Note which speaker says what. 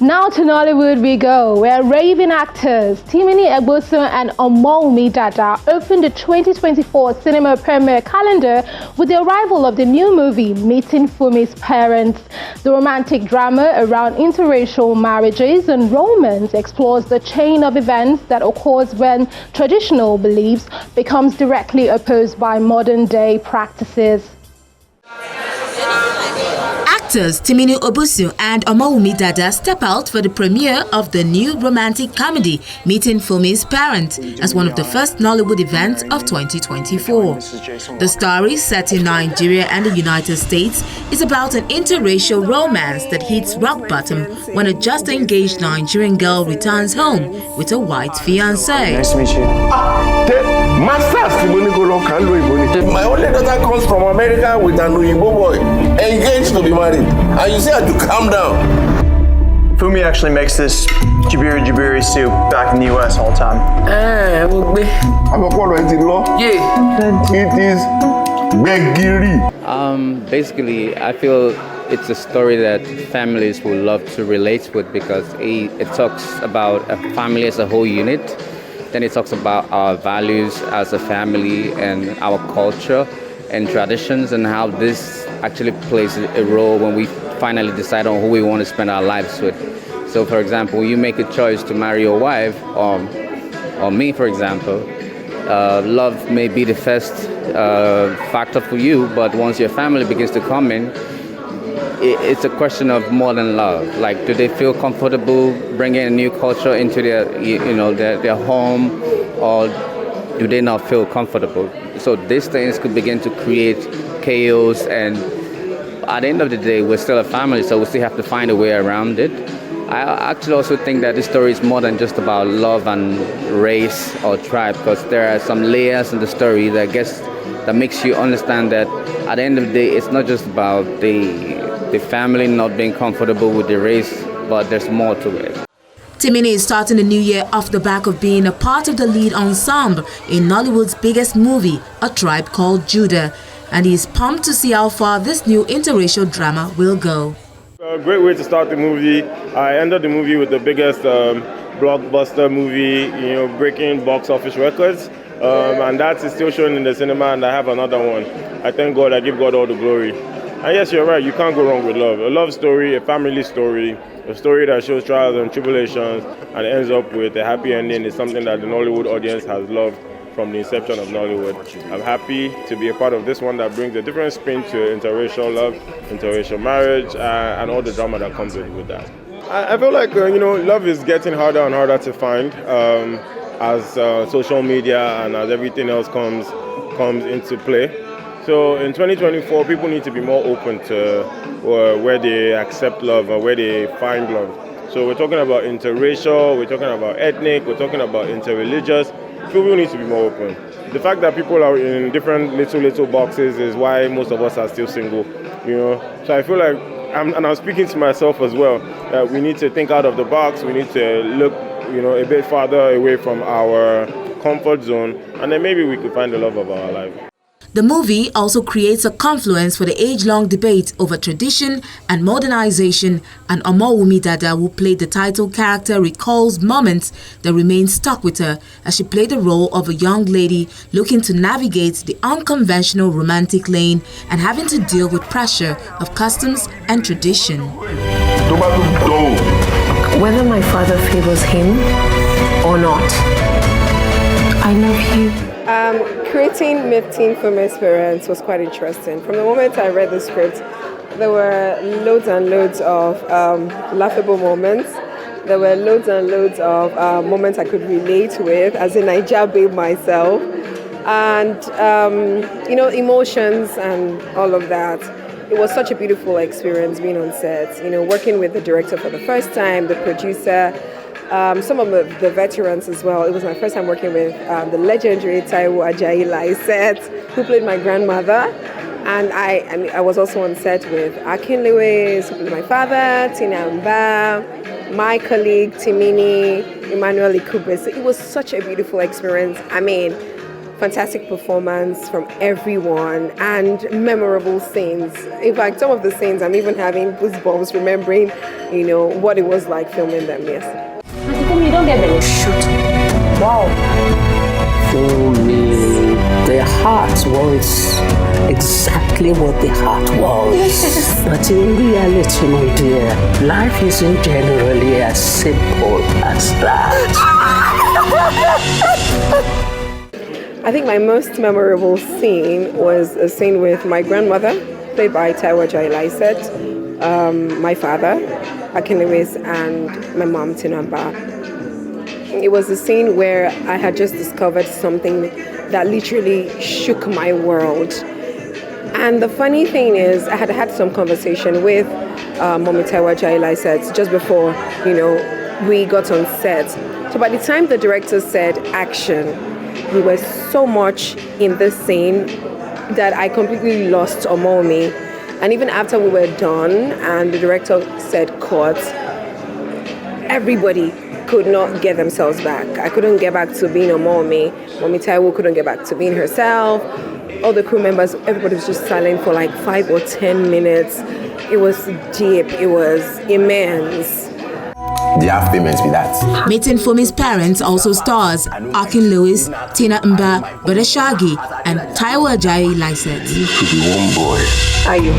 Speaker 1: Now to Nollywood we go, where raving actors Timini, Egbuson and Omowunle Dada opened the 2024 cinema premiere calendar with the arrival of the new movie, Meeting Funmi's Parents. The romantic drama around interracial marriages and romance explores the chain of events that occurs when traditional beliefs becomes directly opposed by modern-day practices.
Speaker 2: Actors Timini Egbuson and Omowunle Dada step out for the premiere of the new romantic comedy Meeting Funmi's Parents as one of the first Nollywood events of 2024. The story, set in Nigeria and the United States, is about an interracial romance that hits rock bottom when a just engaged Nigerian girl returns home with a white fiancé.
Speaker 3: Nice to meet you.
Speaker 4: My only daughter comes from America with an Oyinbo boy, engaged to be married. And you say I have to calm down.
Speaker 3: Funmi actually makes this jibiri soup back in the US all the time.
Speaker 4: I'm a follower in law. Yeah. It is begiri.
Speaker 5: Basically, I feel it's a story that families will love to relate with because it talks about a family as a whole unit. Then it talks about our values as a family and our culture and traditions and how this actually plays a role when we finally decide on who we want to spend our lives with. So for example, you make a choice to marry your wife or me, for example, love may be the first factor for you, but once your family begins to come in, it's a question of more than love. Like, do they feel comfortable bringing a new culture into their home, or do they not feel comfortable? So these things could begin to create chaos, and at the end of the day, we're still a family, so we still have to find a way around it. I actually also think that this story is more than just about love and race or tribe, because there are some layers in the story that makes you understand that at the end of the day, it's not just about the family not being comfortable with the race, but there's more to it.
Speaker 2: Timini is starting the new year off the back of being a part of the lead ensemble in Nollywood's biggest movie, A Tribe Called Judah, and he is pumped to see how far this new interracial drama will go.
Speaker 6: A great way to start the movie. I ended the movie with the biggest blockbuster movie, breaking box office records, and that is still showing in the cinema, and I have another one. I thank God, I give God all the glory. And yes, you're right, you can't go wrong with love. A love story, a family story, a story that shows trials and tribulations and ends up with a happy ending is something that the Nollywood audience has loved from the inception of Nollywood. I'm happy to be a part of this one that brings a different spin to interracial love, interracial marriage, and all the drama that comes with that. I feel like, love is getting harder and harder to find as social media and as everything else comes into play. So in 2024, people need to be more open to where they accept love or where they find love. So we're talking about interracial, we're talking about ethnic, we're talking about interreligious. People need to be more open. The fact that people are in different little boxes is why most of us are still single. So I feel like, I'm speaking to myself as well, that we need to think out of the box. We need to look, a bit farther away from our comfort zone, and then maybe we could find the love of our life.
Speaker 2: The movie also creates a confluence for the age-long debate over tradition and modernization, and Omowunle Dada, who played the title character, recalls moments that remain stuck with her as she played the role of a young lady looking to navigate the unconventional romantic lane and having to deal with pressure of customs and tradition.
Speaker 7: Whether my father favors him or not, I love you.
Speaker 8: Creating Meeting Funmi's Parents was quite interesting. From the moment I read the script, there were loads and loads of laughable moments. There were loads and loads of moments I could relate with as a Naija babe myself. And, emotions and all of that. It was such a beautiful experience being on set, working with the director for the first time, the producer, some of the veterans as well. It was my first time working with the legendary Taiwo Ajayi set, who played my grandmother. And I was also on set with Akin Lewis, who played my father, Tina Mba, my colleague Timini, Emmanuel Ikube. So it was such a beautiful experience. fantastic performance from everyone and memorable scenes. In fact, some of the scenes I'm even having goosebumps remembering, what it was like filming them. Yes.
Speaker 1: You don't get the shoot. Wow.
Speaker 9: Funmi, the heart wants exactly what the heart wants. But in reality, my dear, life isn't generally as simple as that.
Speaker 8: I think my most memorable scene was a scene with my grandmother, played by Taiwo Jai-Lycett, my father, Akin Lewis, and my mom, Tinamba. It was a scene where I had just discovered something that literally shook my world. And the funny thing is, I had some conversation with Mommy Taiwo Jai-Lycett just before, we got on set. So by the time the director said action, we were so much in this scene that I completely lost Omowunle. And even after we were done and the director said cut, everybody could not get themselves back. I couldn't get back to being Omowunle. Mommy Taiwo couldn't get back to being herself. All the crew members, everybody was just silent for like 5 or 10 minutes. It was deep. It was immense.
Speaker 4: They have payments with that.
Speaker 2: Meeting Funmi's parents also stars Akin Lewis, Tina Mba, Brother Shaggy, and Taiwo Jai-Lycett.
Speaker 9: You could be one boy.
Speaker 8: Are you?